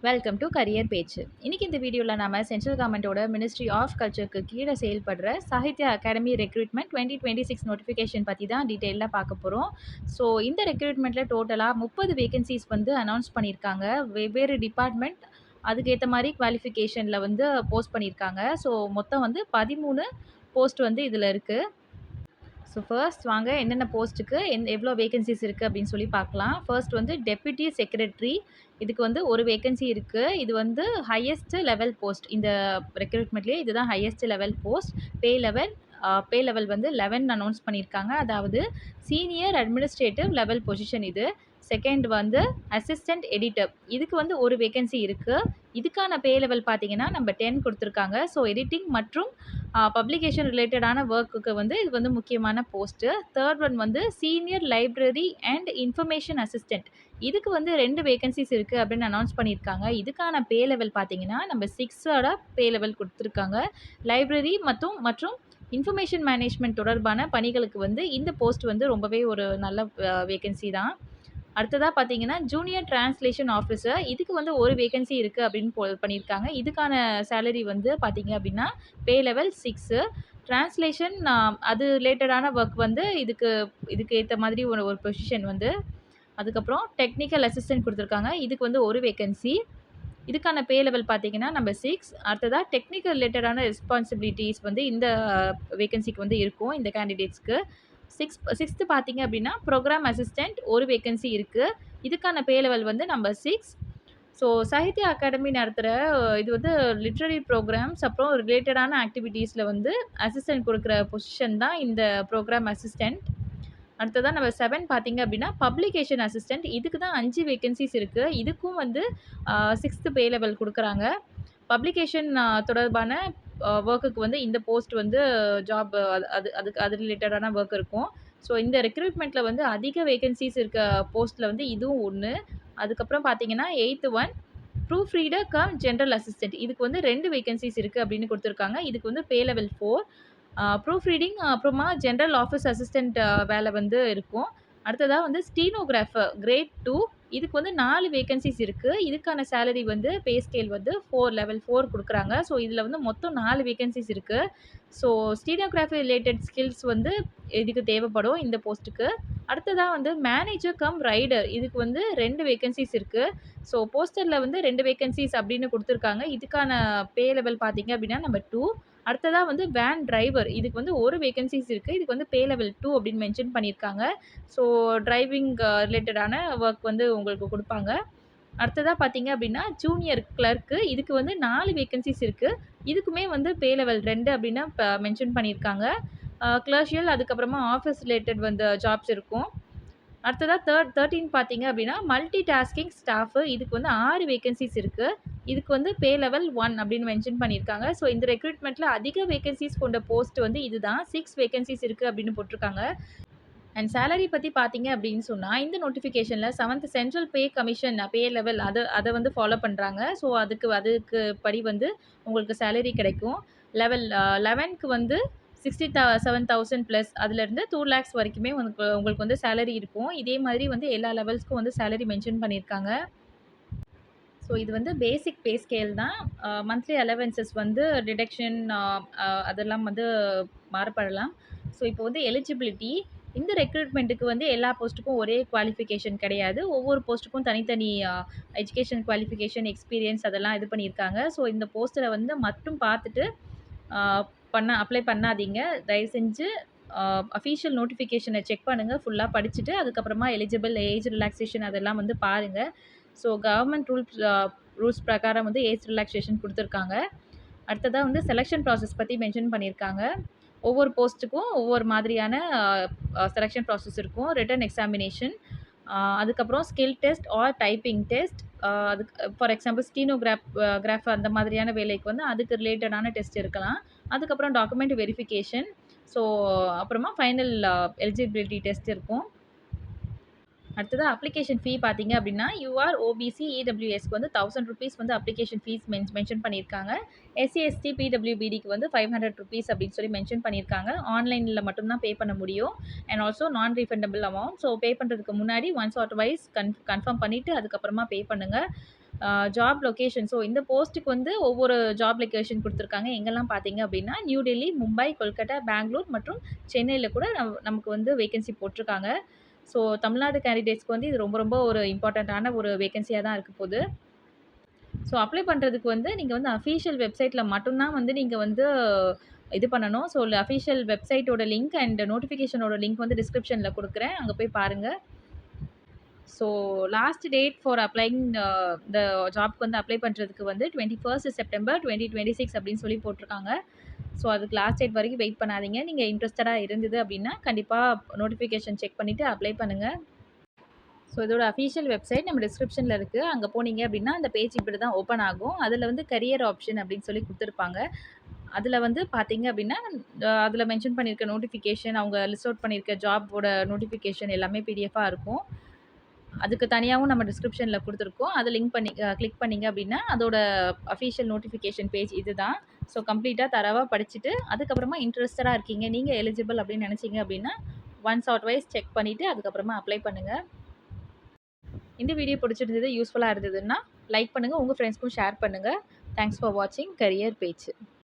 Welcome to career பேச்சு. இன்னைக்கு இந்த வீடியோவில் நாம சென்ட்ரல் கவர்மெண்ட்டோட மினிஸ்ட்ரி ஆஃப் கல்ச்சருக்கு கீழே செயல்படுற சாகித்ய அகாடமி ரெக்ரூட்மெண்ட் 2026 நோட்டிஃபிகேஷன் பற்றி தான் டீட்டெயிலாக பார்க்க போகிறோம். ஸோ இந்த ரெக்ரூட்மெண்ட்டில் டோட்டலாக 30 வேகன்சிஸ் வந்து அனௌன்ஸ் பண்ணியிருக்காங்க. வெவ்வேறு டிபார்ட்மெண்ட் அதுக்கேற்ற மாதிரி குவாலிஃபிகேஷனில் வந்து போஸ்ட் பண்ணியிருக்காங்க. ஸோ மொத்தம் வந்து 13 போஸ்ட் வந்து இதில் இருக்குது. ஸோ ஃபர்ஸ்ட் வாங்க என்னென்ன போஸ்ட்டுக்கு எவ்வளோ வேகன்சிஸ் இருக்குது அப்படின்னு சொல்லி பார்க்கலாம். ஃபர்ஸ்ட் வந்து டெப்யூட்டி செக்ரட்டரி, இதுக்கு வந்து ஒரு வேகன்சி இருக்குது. இது வந்து ஹையஸ்ட் லெவல் போஸ்ட். இந்த ரெக்ரூட்மெண்ட்லேயே இதுதான் ஹையஸ்ட் லெவல் போஸ்ட். பே லெவல் வந்து 11 அனௌன்ஸ் பண்ணியிருக்காங்க. அதாவது சீனியர் அட்மினிஸ்ட்ரேட்டிவ் லெவல் பொசிஷன் இது. செகண்ட் வந்து அசிஸ்டன்ட் எடிட்டர், இதுக்கு வந்து ஒரு வேகன்சி இருக்குது. இதுக்கான பே லெவல் பார்த்தீங்கன்னா நம்ம 10 கொடுத்துருக்காங்க. ஸோ எடிட்டிங் மற்றும் பப்ளிகேஷன் ரிலேட்டடான ஒர்க்குக்கு வந்து இது வந்து முக்கியமான போஸ்ட்டு. தேர்ட் ஒன் வந்து senior library and information assistant, இதுக்கு வந்து 2 வேகன்சிஸ் இருக்குது அப்படின்னு அனௌன்ஸ் பண்ணியிருக்காங்க. இதுக்கான பே லெவல் பார்த்தீங்கன்னா நம்ம 6ஓட பே லெவல் கொடுத்துருக்காங்க. லைப்ரரி மற்றும் இன்ஃபர்மேஷன் மேனேஜ்மெண்ட் தொடர்பான பணிகளுக்கு வந்து இந்த போஸ்ட் வந்து ரொம்பவே ஒரு நல்ல வேகன்சி தான். அடுத்ததாக பார்த்தீங்கன்னா ஜூனியர் டிரான்ஸ்லேஷன் ஆஃபீஸர், இதுக்கு வந்து ஒரு வேகன்சி இருக்குது அப்படின்னு பண்ணியிருக்காங்க. இதுக்கான சேலரி வந்து பார்த்தீங்க அப்படின்னா பே லெவல் 6. டிரான்ஸ்லேஷன் அது ரிலேட்டடான ஒர்க் வந்து இதுக்கு ஏற்ற மாதிரி ஒரு பொசிஷன் வந்து. அதுக்கப்புறம் டெக்னிக்கல் அசிஸ்டன்ட் கொடுத்துருக்காங்க. இதுக்கு வந்து ஒரு வேகன்சி. இதுக்கான பே லெவல் பார்த்தீங்கன்னா நம்ம 6. அடுத்ததாக டெக்னிக்கல் ரிலேட்டடான ரெஸ்பான்சிபிலிட்டிஸ் வந்து இந்த வேகன்சிக்கு வந்து இருக்கும் இந்த கேண்டிடேட்ஸ்க்கு. சிக்ஸ்த்து பார்த்தீங்க அப்படின்னா ப்ரோக்ராம் அசிஸ்டண்ட் ஒரு வேகன்சி இருக்குது. இதுக்கான பே லெவல் வந்து நம்ம 6. ஸோ சாகித்ய அகாடமி நடத்துகிற இது வந்து லிட்ரரி ப்ரோக்ராம்ஸ் அப்புறம் ரிலேட்டடான ஆக்டிவிட்டீஸில் வந்து அசிஸ்டன்ட் கொடுக்குற பொசிஷன் தான் இந்த ப்ரோக்ராம் அசிஸ்டண்ட். அடுத்ததாக நம்ம 7 பார்த்தீங்க அப்படின்னா பப்ளிகேஷன் அசிஸ்டண்ட், இதுக்கு தான் 5 வேகன்சிஸ் இருக்குது. இதுக்கும் வந்து 6th பே லெவல் கொடுக்குறாங்க. பப்ளிகேஷன் தொடர்பான ஒர்க்குக்கு வந்து இந்த போஸ்ட் வந்து ஜாப் அது ரிலேட்டடான ஒர்க் இருக்கும். ஸோ இந்த ரெக்ரூட்மெண்ட்டில் வந்து அதிக வேகன்சிஸ் இருக்க போஸ்ட்டில் வந்து இதுவும் ஒன்று. அதுக்கப்புறம் பார்த்தீங்கன்னா 8th one proof reader come general assistant, இதுக்கு வந்து 2 வேகன்சிஸ் இருக்குது அப்படின்னு கொடுத்துருக்காங்க. இதுக்கு வந்து பே லெவல் 4. ப்ரூஃப் ரீடிங் அப்புறமா ஜென்ரல் ஆஃபீஸ் அசிஸ்டண்ட் வேலை வந்து இருக்கும். அடுத்ததாக வந்து ஸ்டீனோகிராஃபர் கிரேட் 2, இதுக்கு வந்து 4 வேகன்சிஸ் இருக்குது. இதுக்கான சேலரி வந்து பே ஸ்கேல் வந்து லெவல் 4 கொடுக்குறாங்க. ஸோ இதில் வந்து மொத்தம் 4 வேகன்சிஸ் இருக்குது. ஸோ ஸ்டீனோகிராஃபி ரிலேட்டட் ஸ்கில்ஸ் வந்து இதுக்கு தேவைப்படும் இந்த போஸ்ட்டுக்கு. அடுத்ததாக வந்து மேனேஜர் கம் ரைடர், இதுக்கு வந்து 2 வேகன்சிஸ் இருக்குது. ஸோ போஸ்டரில் வந்து 2 வேகன்சிஸ் அப்படின்னு கொடுத்துருக்காங்க. இதுக்கான பே லெவல் பார்த்தீங்க அப்படின்னா நம்ம 2. அடுத்ததாக வந்து வேன் டிரைவர், இதுக்கு வந்து ஒரு வேகன்சிஸ் இருக்குது. இதுக்கு வந்து பே லெவல் 2 அப்படின்னு மென்ஷன் பண்ணியிருக்காங்க. ஸோ டிரைவிங் ரிலேட்டடான ஒர்க் வந்து உங்களுக்கு கொடுப்பாங்க. அடுத்ததாக பார்த்தீங்க அப்படின்னா ஜூனியர் கிளர்க்கு, இதுக்கு வந்து 4 வேகன்சிஸ் இருக்குது. இதுக்குமே வந்து பே லெவல் 2 அப்படின்னு மென்ஷன் பண்ணியிருக்காங்க. கிளர்ஷியல் அதுக்கப்புறமா ஆஃபீஸ் ரிலேட்டட் வந்து ஜாப்ஸ் இருக்கும். அடுத்ததாக 13 பார்த்தீங்க அப்படின்னா மல்டி டாஸ்கிங் ஸ்டாஃபு, இதுக்கு வந்து 6 வேகன்சிஸ் இருக்குது. இதுக்கு வந்து பே லெவல் 1 அப்படின்னு மென்ஷன் பண்ணியிருக்காங்க. ஸோ இந்த ரெக்ரூட்மெண்ட்டில் அதிக வேகன்சிஸ் கொண்ட போஸ்ட் வந்து இதுதான். 6 வேகன்சிஸ் இருக்குது அப்படின்னு போட்டிருக்காங்க. அண்ட் சேலரி பற்றி பார்த்தீங்க அப்படின்னு சொன்னால் இந்த நோட்டிஃபிகேஷனில் 7th சென்ட்ரல் பே கமிஷன் பே லெவல் அதை வந்து ஃபாலோ பண்ணுறாங்க. ஸோ அதுக்கு படி வந்து உங்களுக்கு சேலரி கிடைக்கும். லெவல் 11க்கு வந்து 67,000 ப்ளஸ் அதுலேருந்து 2 lakhs வரைக்குமே உங்களுக்கு வந்து சேலரி இருக்கும். இதே மாதிரி வந்து எல்லா லெவல்ஸ்க்கும் வந்து சேலரி மென்ஷன் பண்ணியிருக்காங்க. ஸோ இது வந்து பேசிக் பே ஸ்கேல் தான். மந்த்லி அலவன்சஸ் வந்து டிடக்ஷன் அதெல்லாம் வந்து மாறுபடலாம். ஸோ இப்போ வந்து எலிஜிபிலிட்டி, இந்த ரெக்ரூட்மெண்ட்டுக்கு வந்து எல்லா போஸ்ட்டுக்கும் ஒரே குவாலிஃபிகேஷன் கிடையாது. ஒவ்வொரு போஸ்ட்டுக்கும் தனித்தனி எஜுகேஷன் குவாலிஃபிகேஷன் எக்ஸ்பீரியன்ஸ் அதெல்லாம் இது பண்ணியிருக்காங்க. ஸோ இந்த போஸ்ட்டில் வந்து மட்டும் பார்த்துட்டு அப்ளை பண்ணாதீங்க. தயவு செஞ்சு அஃபீஷியல் நோட்டிஃபிகேஷனை செக் பண்ணுங்கள். ஃபுல்லாக படிச்சுட்டு அதுக்கப்புறமா எலிஜிபிள் ஏஜ் ரிலாக்ஸேஷன் அதெல்லாம் வந்து பாருங்கள். ஸோ கவர்மெண்ட் ரூல்ஸ் பிரகாரம் வந்து ஏஜ் ரிலாக்ஸேஷன் கொடுத்துருக்காங்க. அடுத்ததாக வந்து செலெக்ஷன் ப்ராசஸ் பற்றி மென்ஷன் பண்ணியிருக்காங்க. ஒவ்வொரு போஸ்ட்டுக்கும் ஒவ்வொரு மாதிரியான செலெக்ஷன் ப்ராசஸ் இருக்கும். ரிட்டன் எக்ஸாமினேஷன், அதுக்கப்புறம் skill test or typing test, அதுக்கு ஃபார் எக்ஸாம்பிள் கிராஃப் அந்த மாதிரியான வேலைக்கு வந்து அதுக்கு ரிலேட்டடான டெஸ்ட் இருக்கலாம். அதுக்கப்புறம் டாக்குமெண்ட் வெரிஃபிகேஷன், ஸோ அப்புறமா ஃபைனல் எலிஜிபிலிட்டி டெஸ்ட் இருக்கும். அடுத்தது அப்ளிகேஷன் ஃபீ பார்த்தீங்க அப்படின்னா யூஆர் ஓபிசி இடபிள்யூஎஸ்க்கு வந்து 1000 ருபீஸ் வந்து அப்ளிகேஷன் ஃபீஸ் மென்ஷன் பண்ணியிருக்காங்க. எஸ்சி எஸ்டி பிடபிள்யூபிடிக்கு வந்து 500 ருபீஸ் அப்படின்னு சொல்லி மென்ஷன் பண்ணியிருக்காங்க. ஆன்லைனில் மட்டும்தான் பே பண்ண முடியும். And also non refundable amount. So pay பண்ணுறதுக்கு முன்னாடி ஒன்ஸ் ஆர் ட்வைஸ் கன்ஃபார்ம் பண்ணிவிட்டு அதுக்கப்புறமா பே பண்ணுங்கள். Job location. ஸோ இந்த போஸ்ட்டுக்கு வந்து ஒவ்வொரு ஜாப் லொகேஷன் குடுத்துருக்காங்க. எங்கெல்லாம் பார்த்தீங்க அப்டின்னா, நியூ டெல்லி, மும்பை, கொல்கட்டா, பெங்களூர் மற்றும் சென்னையில கூட நமக்கு வந்து வேக்கன்சி போட்ருக்காங்க. ஸோ தமிழ்நாடு கேண்டிடேட்ஸ்க்கு வந்து இது ரொம்ப ரொம்ப ஒரு இம்பார்ட்டன்ட்டான ஒரு வேக்கன்சியா தான் இருக்க போது. ஸோ அப்ளை பண்றதுக்கு வந்து நீங்க வந்து அஃபிஷியல் வெப்சைட்ல மட்டும் தான் வந்து நீங்க வந்து இது பண்ணணும். ஸோ அஃபிஷியல் வெப்சைட்டோட லிங்க் அண்ட் நோட்டிஃபிகேஷனோட லிங்க் வந்து டிஸ்கிரிப்ஷன்ல குடுக்குறேன். அங்க போய் பாருங்க. So last date for applying இந்த ஜாப்க்கு வந்து அப்ளை பண்ணுறதுக்கு வந்து 21 செப்டம்பர் 2026 அப்படின்னு சொல்லி போட்டிருக்காங்க. ஸோ அதுக்கு லாஸ்ட் டேட் வரைக்கும் வெயிட் பண்ணாதீங்க. நீங்கள் இன்ட்ரெஸ்டடாக இருந்தது அப்படின்னா கண்டிப்பாக நோட்டிஃபிகேஷன் செக் பண்ணிவிட்டு அப்ளை பண்ணுங்கள். ஸோ இதோட அஃபிஷியல் வெப்சைட் நம்ம டிஸ்கிரிப்ஷனில் இருக்குது. அங்கே போனீங்க அப்படின்னா அந்த பேஜ் இப்படி தான் ஓப்பன் ஆகும். அதில் வந்து கரியர் ஆப்ஷன் அப்படின்னு சொல்லி கொடுத்துருப்பாங்க. அதில் வந்து பார்த்தீங்க அப்படின்னா அதில் மென்ஷன் பண்ணியிருக்க நோட்டிஃபிகேஷன், அவங்க லிஸ்ட் அவுட் பண்ணியிருக்க ஜாபோட நோட்டிஃபிகேஷன் எல்லாமே பிடிஎஃபாக இருக்கும். அதுக்கு தனியாகவும் நம்ம டிஸ்கிரிப்ஷனில் கொடுத்துருக்கோம். அதை லிங்க் பண்ணி கிளிக் பண்ணிங்க அப்படின்னா அதோட அஃபிஷியல் நோட்டிஃபிகேஷன் பேஜ் இதுதான். ஸோ கம்ப்ளீட்டாக தரவாக படிச்சுட்டு அதுக்கப்புறமா இன்ட்ரெஸ்டடாக இருக்கீங்க, நீங்கள் எலிஜிபிள் அப்படின்னு நினச்சிங்க அப்படின்னா ஒன்ஸ் ஆர் ட்வைஸ் செக் பண்ணிவிட்டு அதுக்கப்புறமா அப்ளை பண்ணுங்கள். இந்த வீடியோ பிடிச்சிருந்தது, யூஸ்ஃபுல்லாக இருந்ததுன்னா லைக் பண்ணுங்கள், உங்கள் ஃப்ரெண்ட்ஸ்க்கும் ஷேர் பண்ணுங்கள். தேங்க்ஸ் ஃபார் வாட்சிங் கரியர் பேச்சு.